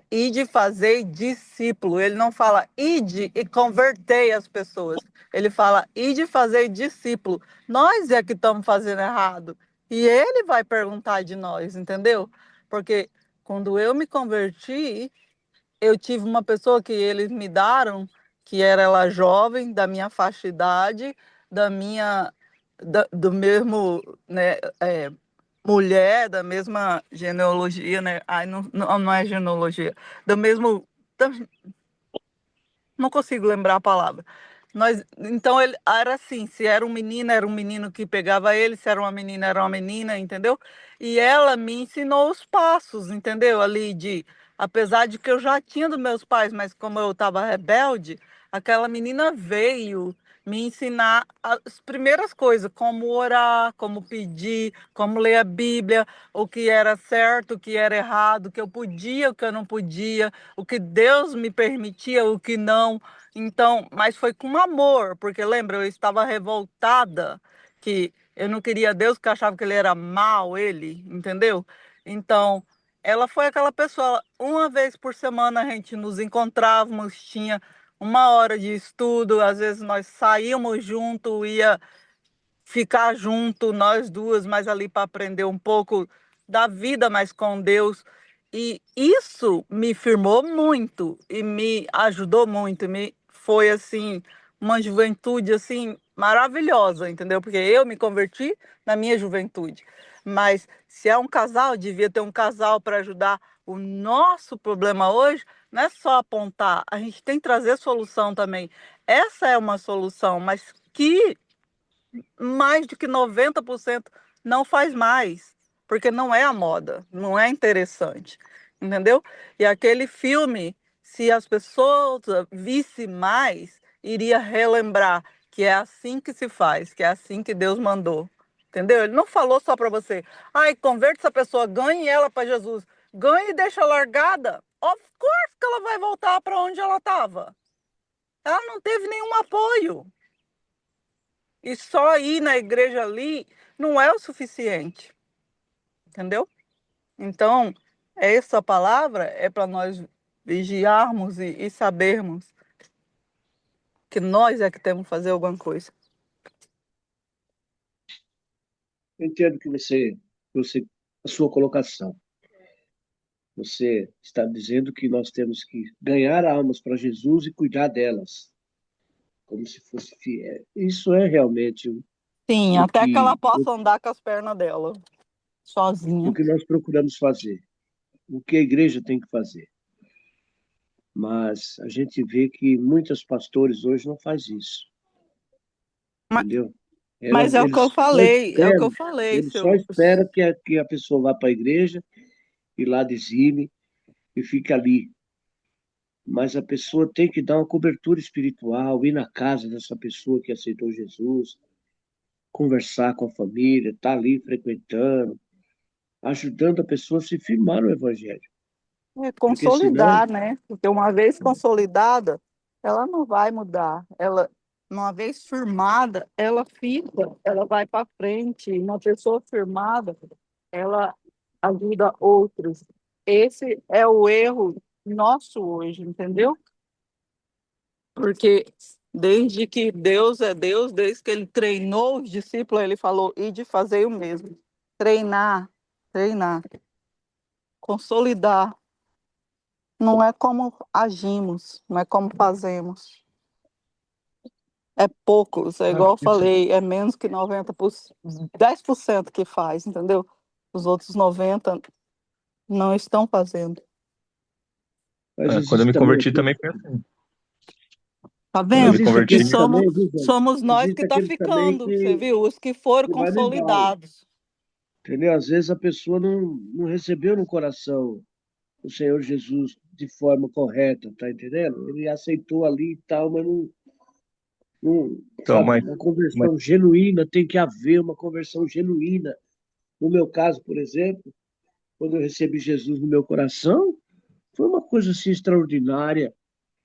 ide fazer discípulo. Ele não fala ide e convertei as pessoas. Ele fala ide fazer discípulo. Nós é que estamos fazendo errado. E ele vai perguntar de nós, entendeu? Porque quando eu me converti, eu tive uma pessoa que eles me deram, que era ela jovem, da minha faixa de idade, da minha, do mesmo, né, mulher, da mesma genealogia, né? Ai, não é genealogia, do mesmo, não consigo lembrar a palavra. Então ele era assim, se era um menino que pegava ele, se era uma menina, entendeu? E ela me ensinou os passos, entendeu? Ali apesar de que eu já tinha dos meus pais, mas como eu estava rebelde, aquela menina veio me ensinar as primeiras coisas, como orar, como pedir, como ler a Bíblia, o que era certo, o que era errado, o que eu podia, o que eu não podia, o que Deus me permitia, o que não. Então, mas foi com amor, porque lembra, eu estava revoltada, que eu não queria Deus, que eu achava que ele era mau, entendeu? Então, ela foi aquela pessoa, uma vez por semana a gente nos encontrávamos, tinha uma hora de estudo, às vezes nós saíamos junto, ia ficar junto, nós duas, mais ali para aprender um pouco da vida mais com Deus. E isso me firmou muito e me ajudou muito, foi assim uma juventude assim maravilhosa, entendeu? Porque eu me converti na minha juventude. Mas se é um casal, devia ter um casal para ajudar. O nosso problema hoje não é só apontar, a gente tem que trazer solução também. Essa é uma solução, mas que mais do que 90% não faz mais, porque não é a moda, não é interessante, entendeu? E aquele filme, se as pessoas vissem mais, iria relembrar que é assim que se faz, que é assim que Deus mandou, entendeu? Ele não falou só para você, ai, converte essa pessoa, ganhe ela para Jesus, ganhe e deixa largada, of course que ela vai voltar para onde ela estava. Ela não teve nenhum apoio. E só ir na igreja ali não é o suficiente, entendeu? Então, essa palavra é para nós vigiarmos e sabermos que nós é que temos que fazer alguma coisa. Eu entendo a sua colocação. Você está dizendo que nós temos que ganhar almas para Jesus e cuidar delas, como se fosse fiel. Isso é realmente Sim, o até que ela que, possa andar com as pernas dela, o sozinha. que nós procuramos fazer, o que a igreja tem que fazer. Mas a gente vê que muitos pastores hoje não fazem isso, Ma- entendeu? Mas é o que eu falei, Eles só seu. esperam que a pessoa vá para a igreja e lá dizime e fique ali. Mas a pessoa tem que dar uma cobertura espiritual, ir na casa dessa pessoa que aceitou Jesus, conversar com a família, estar ali frequentando, ajudando a pessoa a se firmar no Evangelho. É Porque senão, consolidar, né? Porque uma vez consolidada, ela não vai mudar. Ela, uma vez firmada, ela fica, ela vai para frente. Uma pessoa firmada, ela ajuda outros. Esse é o erro nosso hoje, entendeu? Porque desde que Deus é Deus, desde que ele treinou os discípulos, ele falou, e de fazer o mesmo. Treinar, treinar, consolidar. Não é como agimos, não é como fazemos. É poucos, é igual eu falei, é menos que 90%, 10% que faz, entendeu? Os outros 90% não estão fazendo. mas Quando eu existe me também converti aquele, também foi assim. Tá Quando eu vendo? me existe E converti, aqueles somos, também, viu, Jânio? somos nós que Existe tá aqueles também ficando, você viu? Os que foram que vai no embalo, consolidados. entendeu? Às vezes a pessoa não recebeu no coração o Senhor Jesus de forma correta, tá entendendo? Ele aceitou ali e tal, mas não, então, sabe, mas, uma mas conversão genuína, tem que haver uma conversão genuína. No meu caso, por exemplo, quando eu recebi Jesus no meu coração, foi uma coisa assim extraordinária.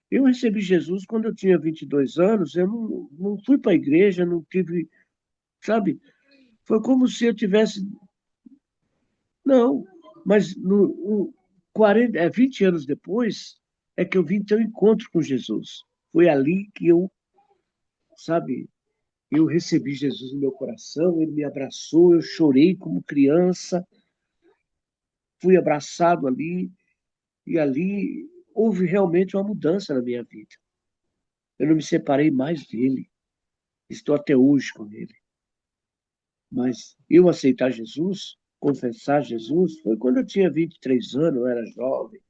Eu recebi Jesus quando eu tinha 22 anos, eu não fui para a igreja, não tive, sabe? Foi como se eu tivesse. Não, mas 20 anos depois é que eu vim ter um encontro com Jesus. Foi ali que eu, sabe, eu recebi Jesus no meu coração, ele me abraçou, eu chorei como criança, fui abraçado ali, e ali houve realmente uma mudança na minha vida. Eu não me separei mais dele, estou até hoje com ele. Mas eu aceitar Jesus, confessar Jesus, foi quando eu tinha 23 anos, eu era jovem.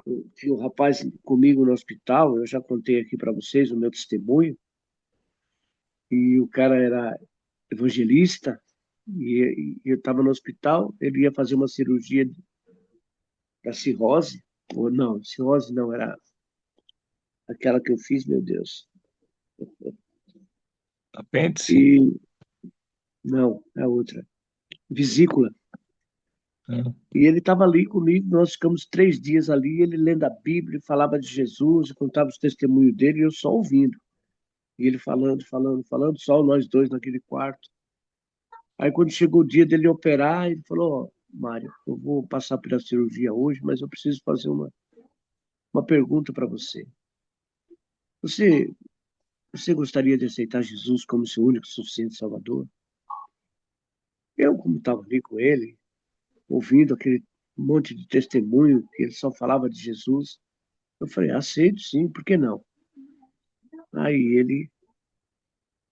Eu tinha um rapaz comigo no hospital, eu já contei aqui para vocês o meu testemunho, e o cara era evangelista, e eu estava no hospital, ele ia fazer uma cirurgia da cirrose, ou não, cirrose não, era aquela que eu fiz, meu Deus. apêndice. E não, é outra, vesícula. Né? E ele estava ali comigo, nós ficamos 3 dias ali, ele lendo a Bíblia, falava de Jesus, contava os testemunhos dele, e eu só ouvindo. E ele falando, falando, falando, só nós dois naquele quarto. Aí quando chegou o dia dele operar, ele falou, ó, Mário, eu vou passar pela cirurgia hoje, mas eu preciso fazer uma pergunta para você. Você, você gostaria de aceitar Jesus como seu único e suficiente Salvador? Eu, como estava ali com ele, ouvindo aquele monte de testemunho que ele só falava de Jesus, eu falei, aceito sim, por que não? Aí ele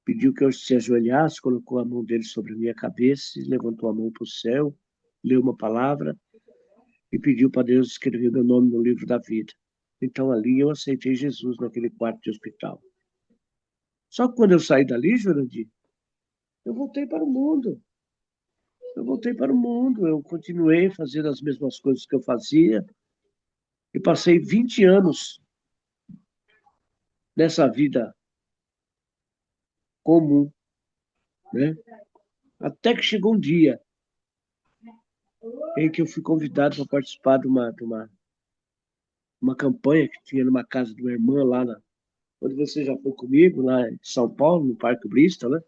pediu que eu se ajoelhasse, colocou a mão dele sobre a minha cabeça, levantou a mão para o céu, leu uma palavra e pediu para Deus escrever meu nome no livro da vida. Então ali eu aceitei Jesus naquele quarto de hospital. Só que quando eu saí dali, Jurandir, eu voltei para o mundo. Eu voltei para o mundo, eu continuei fazendo as mesmas coisas que eu fazia e passei 20 anos nessa vida comum, né? Até que chegou um dia em que eu fui convidado para participar de uma campanha que tinha numa casa de uma irmã lá onde você já foi comigo, lá em São Paulo, no Parque Bristol, né?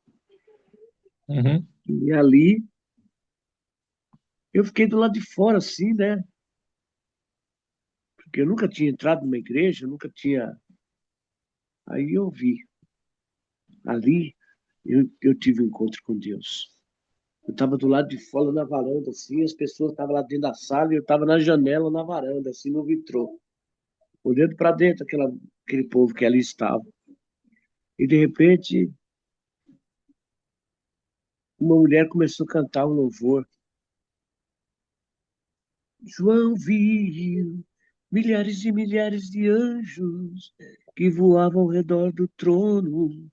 Uhum. E ali eu fiquei do lado de fora, assim, né? Porque eu nunca tinha entrado numa igreja, eu nunca tinha. Aí eu vi. Ali eu tive um encontro com Deus. Eu estava do lado de fora na varanda, assim, as pessoas estavam lá dentro da sala e eu estava na janela, na varanda, assim, no vitrô, olhando para dentro aquele povo que ali estava. E de repente, uma mulher começou a cantar um louvor. João viu milhares e milhares de anjos que voavam ao redor do trono.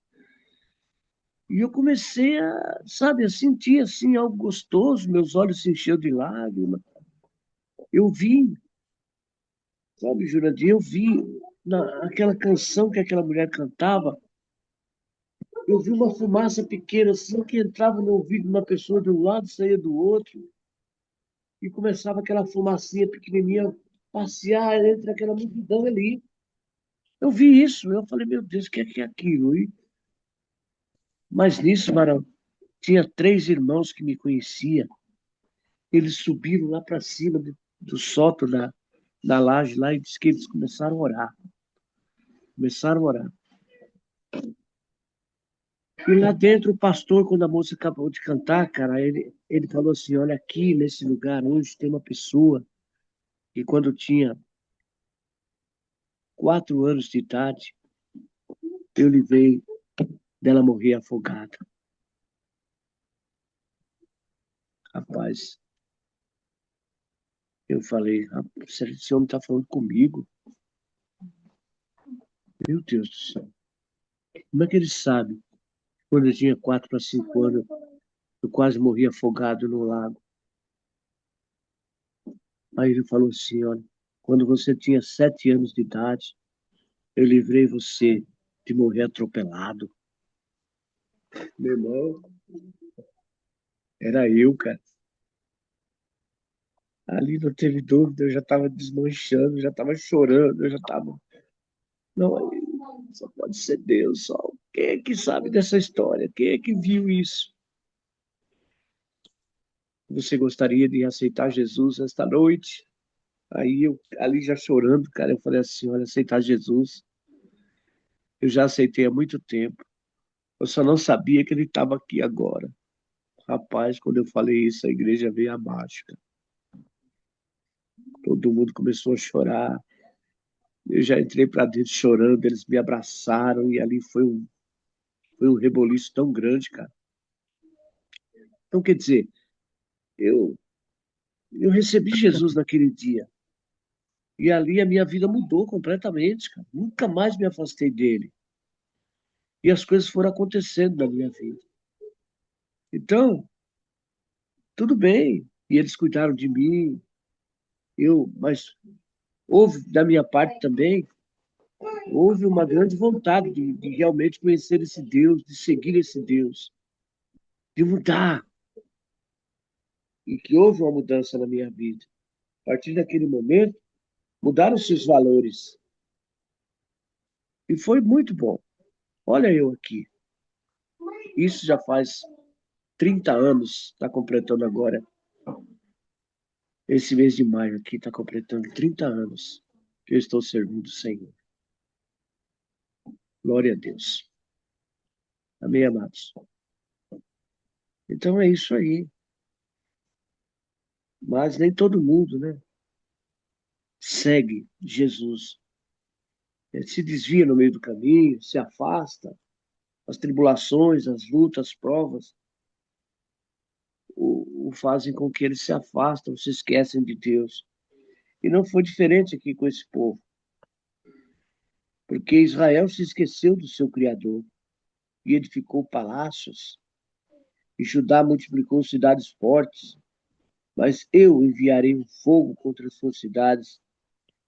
E eu comecei a sentir assim algo gostoso, meus olhos se encheram de lágrimas. Eu vi, sabe, Jurandir, eu vi aquela canção que aquela mulher cantava, eu vi uma fumaça pequena assim que entrava no ouvido de uma pessoa de um lado, saía do outro, e começava aquela fumacinha pequenininha passear entre aquela multidão ali. Eu vi isso, eu falei, meu Deus, o que é aquilo? Mas nisso, Marão, tinha 3 irmãos que me conheciam. Eles subiram lá para cima do sótão da laje lá e disse que eles começaram a orar. Começaram a orar. E lá dentro, o pastor, quando a moça acabou de cantar, cara, ele falou assim: olha, aqui nesse lugar hoje tem uma pessoa que, quando tinha 4 anos de idade, eu livrei dela morrer afogada. Rapaz, eu falei: esse homem está falando comigo? Meu Deus do céu. Como é que ele sabe? Quando eu tinha 4 para 5 anos, eu quase morri afogado no lago. Aí ele falou assim: olha, quando você tinha 7 anos de idade, eu livrei você de morrer atropelado. Meu irmão, era eu, cara. Ali não teve dúvida, eu já estava desmanchando, já estava chorando, eu já estava. Não, só pode ser Deus, só. Quem é que sabe dessa história? Quem é que viu isso? Você gostaria de aceitar Jesus esta noite? Aí eu, ali já chorando, cara, eu falei assim: olha, aceitar Jesus, eu já aceitei há muito tempo. Eu só não sabia que ele estava aqui agora. Rapaz, quando eu falei isso, a igreja veio abaixo, cara. Todo mundo começou a chorar. Eu já entrei para dentro chorando, eles me abraçaram e ali foi um reboliço tão grande, cara. Então, quer dizer, eu, eu recebi Jesus naquele dia. E ali a minha vida mudou completamente, cara. Nunca mais me afastei dele. E as coisas foram acontecendo na minha vida. Então, tudo bem. E eles cuidaram de mim. Mas houve da minha parte também, houve uma grande vontade de realmente conhecer esse Deus, de seguir esse Deus, de mudar. E que houve uma mudança na minha vida. A partir daquele momento, mudaram-se os valores. E foi muito bom. Olha eu aqui. Isso já faz 30 anos, está completando agora. Esse mês de maio aqui está completando 30 anos que eu estou servindo o Senhor. Glória a Deus. Amém, amados? Então é isso aí. Mas nem todo mundo, né, segue Jesus. Se desvia no meio do caminho, se afasta. As tribulações, as lutas, as provas o fazem com que eles se afastem, se esquecem de Deus. E não foi diferente aqui com esse povo. Porque Israel se esqueceu do seu Criador e edificou palácios, e Judá multiplicou cidades fortes. Mas eu enviarei um fogo contra as suas cidades,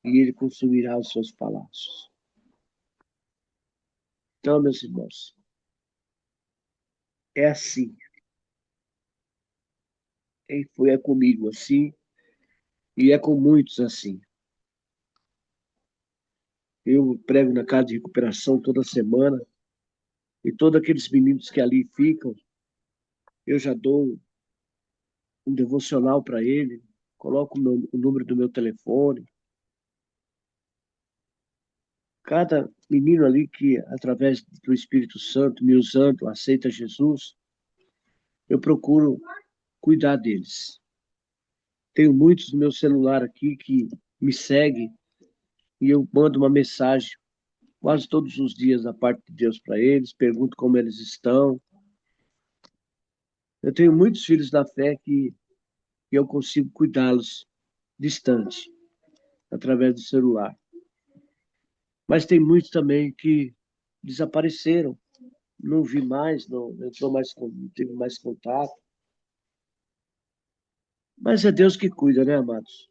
e ele consumirá os seus palácios. Então, meus irmãos, é assim. É comigo assim, e é com muitos assim. Eu prego na casa de recuperação toda semana, e todos aqueles meninos que ali ficam, eu já dou um devocional para ele, coloco o número do meu telefone. Cada menino ali que, através do Espírito Santo, me usando, aceita Jesus, eu procuro cuidar deles. Tenho muitos no meu celular aqui que me seguem e eu mando uma mensagem quase todos os dias da parte de Deus para eles, pergunto como eles estão. Eu tenho muitos filhos da fé que eu consigo cuidá-los distante, através do celular. Mas tem muitos também que desapareceram, não vi mais, não tive mais contato. Mas é Deus que cuida, né, amados?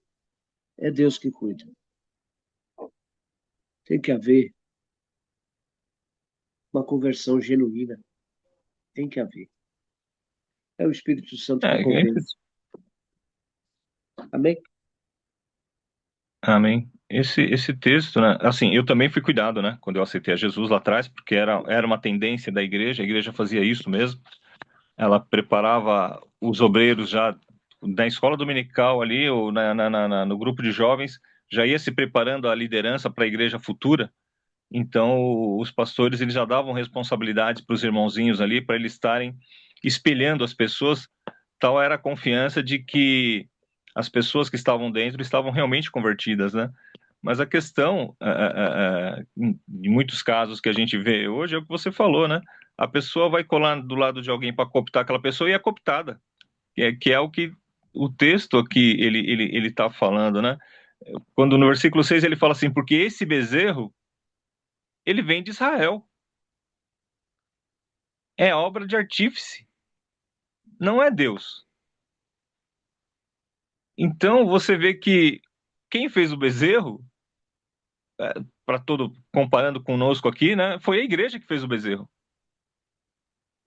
É Deus que cuida. Tem que haver uma conversão genuína. Tem que haver. É o Espírito Santo que convence. Amém? Amém. Esse texto, né? Assim, eu também fui cuidado, né? Quando eu aceitei a Jesus lá atrás, porque era uma tendência da igreja, a igreja fazia isso mesmo. Ela preparava os obreiros já na escola dominical ali, ou no grupo de jovens, já ia se preparando a liderança para a igreja futura. Então, os pastores eles já davam responsabilidades para os irmãozinhos ali, para eles estarem espelhando as pessoas. Tal era a confiança de que as pessoas que estavam dentro estavam realmente convertidas, né? Mas a questão, em muitos casos que a gente vê hoje, é o que você falou, né? A pessoa vai colar do lado de alguém para cooptar aquela pessoa e é cooptada, que é o que o texto aqui ele está falando, né? Quando no versículo 6 ele fala assim, porque esse bezerro, ele vem de Israel. É obra de artífice, não é Deus. Então você vê que quem fez o bezerro, comparando conosco aqui, né, foi a igreja que fez o bezerro.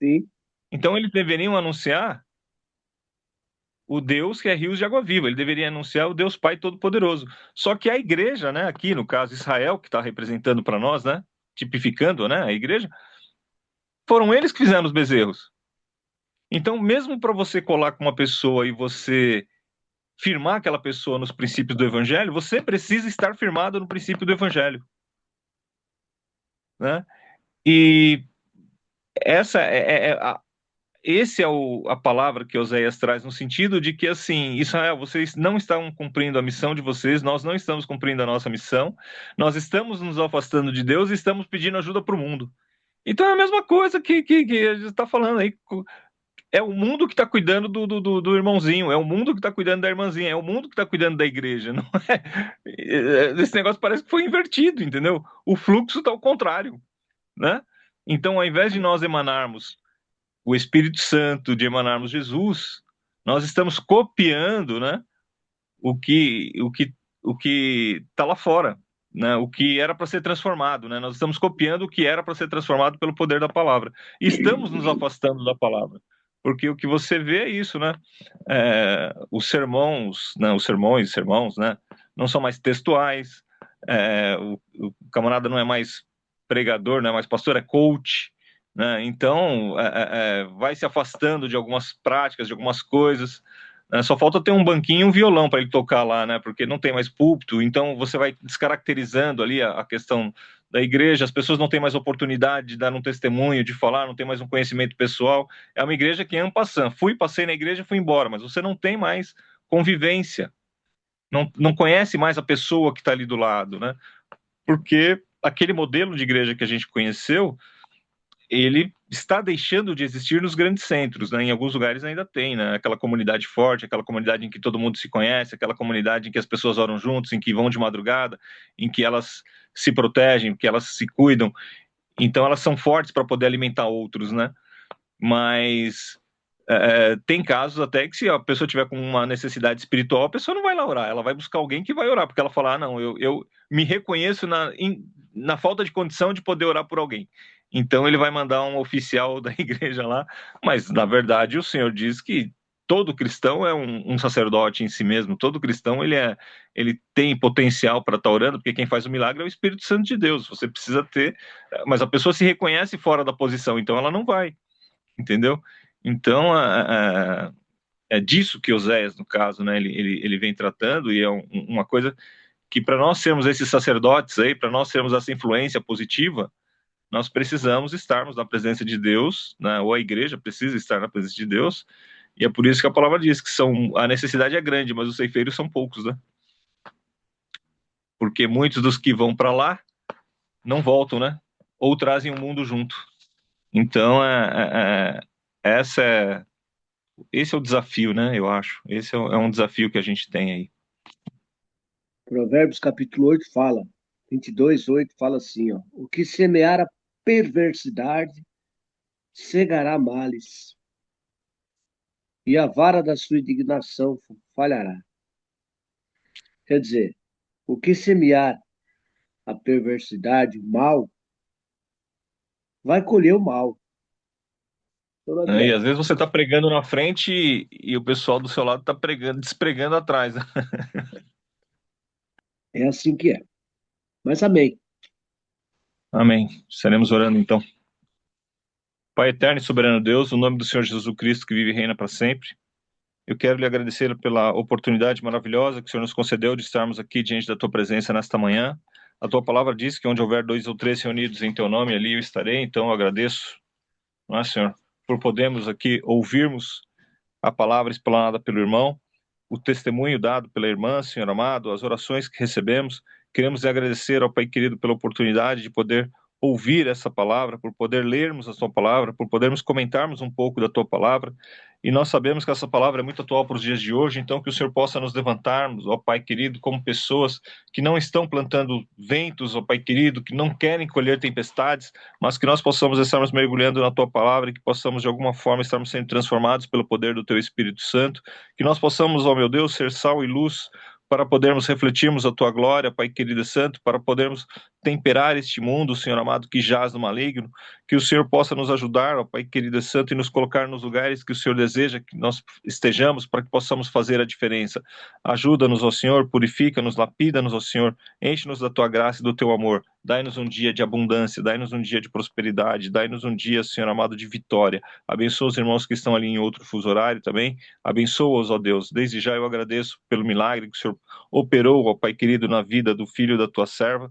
Sim. Então eles deveriam anunciar o Deus que é rios de água viva, ele deveria anunciar o Deus Pai Todo-Poderoso. Só que a igreja, né, aqui no caso Israel, que está representando para nós, né, tipificando, né, a igreja, foram eles que fizeram os bezerros. Então, mesmo para você colar com uma pessoa e você firmar aquela pessoa nos princípios do evangelho, você precisa estar firmado no princípio do evangelho, né? E essa esse é a palavra que Oséias traz no sentido de que, assim, Israel, vocês não estão cumprindo a missão de vocês, nós não estamos cumprindo a nossa missão, nós estamos nos afastando de Deus e estamos pedindo ajuda para o mundo. Então é a mesma coisa que a gente está falando aí. É o mundo que está cuidando do irmãozinho, é o mundo que está cuidando da irmãzinha, é o mundo que está cuidando da igreja, não é? Esse negócio parece que foi invertido, entendeu? O fluxo está ao contrário, né? Então, ao invés de nós emanarmos o Espírito Santo, de emanarmos Jesus, nós estamos copiando, né, o que está lá fora, né, o que era para ser transformado, né? Nós estamos copiando o que era para ser transformado pelo poder da palavra. E estamos nos afastando da palavra. Porque o que você vê é isso, né? Os sermões, né? Não são mais textuais. O camarada não é mais pregador, não é mais pastor, é coach, né? Então, vai se afastando de algumas práticas, de algumas coisas. Só falta ter um banquinho e um violão para ele tocar lá, né? Porque não tem mais púlpito. Então, você vai descaracterizando ali a questão da igreja, as pessoas não têm mais oportunidade de dar um testemunho, de falar, não tem mais um conhecimento pessoal. É uma igreja que é en passant. Passei na igreja, fui embora, mas você não tem mais convivência. Não conhece mais a pessoa que está ali do lado, né? Porque aquele modelo de igreja que a gente conheceu, ele está deixando de existir nos grandes centros, né? Em alguns lugares ainda tem, né? Aquela comunidade forte, aquela comunidade em que todo mundo se conhece, aquela comunidade em que as pessoas oram juntos, em que vão de madrugada, em que elas se protegem, que elas se cuidam. Então elas são fortes para poder alimentar outros, né? Mas tem casos até que se a pessoa tiver com uma necessidade espiritual, a pessoa não vai lá orar, ela vai buscar alguém que vai orar, porque ela fala, não, eu me reconheço na falta de condição de poder orar por alguém. Então ele vai mandar um oficial da igreja lá, mas na verdade o Senhor diz que todo cristão é um sacerdote em si mesmo, todo cristão ele tem potencial para estar orando, porque quem faz o milagre é o Espírito Santo de Deus, você precisa ter, mas a pessoa se reconhece fora da posição, então ela não vai, entendeu? Então é disso que Oséias, no caso, né, ele vem tratando, e é uma coisa que para nós sermos esses sacerdotes aí, para nós sermos essa influência positiva, nós precisamos estarmos na presença de Deus, né, ou a igreja precisa estar na presença de Deus, E é por isso que a palavra diz que a necessidade é grande, mas os ceifeiros são poucos, né? Porque muitos dos que vão para lá não voltam, né? Ou trazem o mundo junto. Então, esse é o desafio, né? Eu acho. Esse é um desafio que a gente tem aí. Provérbios capítulo 8 fala, 22:8 fala assim, ó, o que semear a perversidade, cegará males, e a vara da sua indignação falhará. Quer dizer, o que semear a perversidade, o mal, vai colher o mal. Então não E adianta. às vezes você está pregando na frente e o pessoal do seu lado está despregando atrás, né? É assim que é. Mas amém. Amém. Estaremos orando então. Pai eterno e soberano Deus, no nome do Senhor Jesus Cristo, que vive e reina para sempre, eu quero lhe agradecer pela oportunidade maravilhosa que o Senhor nos concedeu de estarmos aqui diante da tua presença nesta manhã. A tua palavra diz que onde houver 2 ou 3 reunidos em teu nome, ali eu estarei. Então eu agradeço, não é, Senhor, por podermos aqui ouvirmos a palavra explanada pelo irmão, o testemunho dado pela irmã, Senhor amado, as orações que recebemos. Queremos agradecer ao Pai querido pela oportunidade de poder ouvir essa palavra, por poder lermos a tua palavra, por podermos comentarmos um pouco da tua palavra. E nós sabemos que essa palavra é muito atual para os dias de hoje, então que o Senhor possa nos levantarmos, ó Pai querido, como pessoas que não estão plantando ventos, ó Pai querido, que não querem colher tempestades, mas que nós possamos estarmos mergulhando na tua palavra e que possamos de alguma forma estarmos sendo transformados pelo poder do teu Espírito Santo, que nós possamos, ó meu Deus, ser sal e luz para podermos refletirmos a tua glória, Pai querido e santo, para podermos temperar este mundo, Senhor amado, que jaz no maligno, que o Senhor possa nos ajudar, ó Pai querido e santo, e nos colocar nos lugares que o Senhor deseja que nós estejamos, para que possamos fazer a diferença. Ajuda-nos, ó Senhor, purifica-nos, lapida-nos, ó Senhor, enche-nos da tua graça e do teu amor, dai-nos um dia de abundância, dai-nos um dia de prosperidade, dai-nos um dia, Senhor amado, de vitória. Abençoa os irmãos que estão ali em outro fuso horário também, abençoa-os, ó Deus. Desde já eu agradeço pelo milagre que o Senhor operou, ó Pai querido, na vida do filho da tua serva.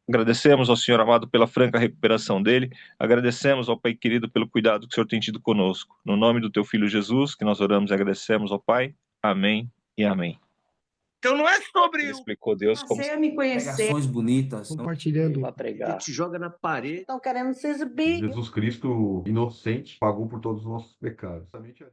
Agradecemos ao Senhor amado pela franca recuperação dele. Agradecemos ao Pai querido pelo cuidado que o Senhor tem tido conosco. No nome do teu filho Jesus, que nós oramos e agradecemos ao Pai. Amém e amém. Então não é sobre Ele explicou Deus como Você a me conhecer. Pregações bonitas. Compartilhando. Para pregar. Te joga na parede. Estão querendo se exibir. Jesus Cristo, inocente, pagou por todos os nossos pecados. Justamente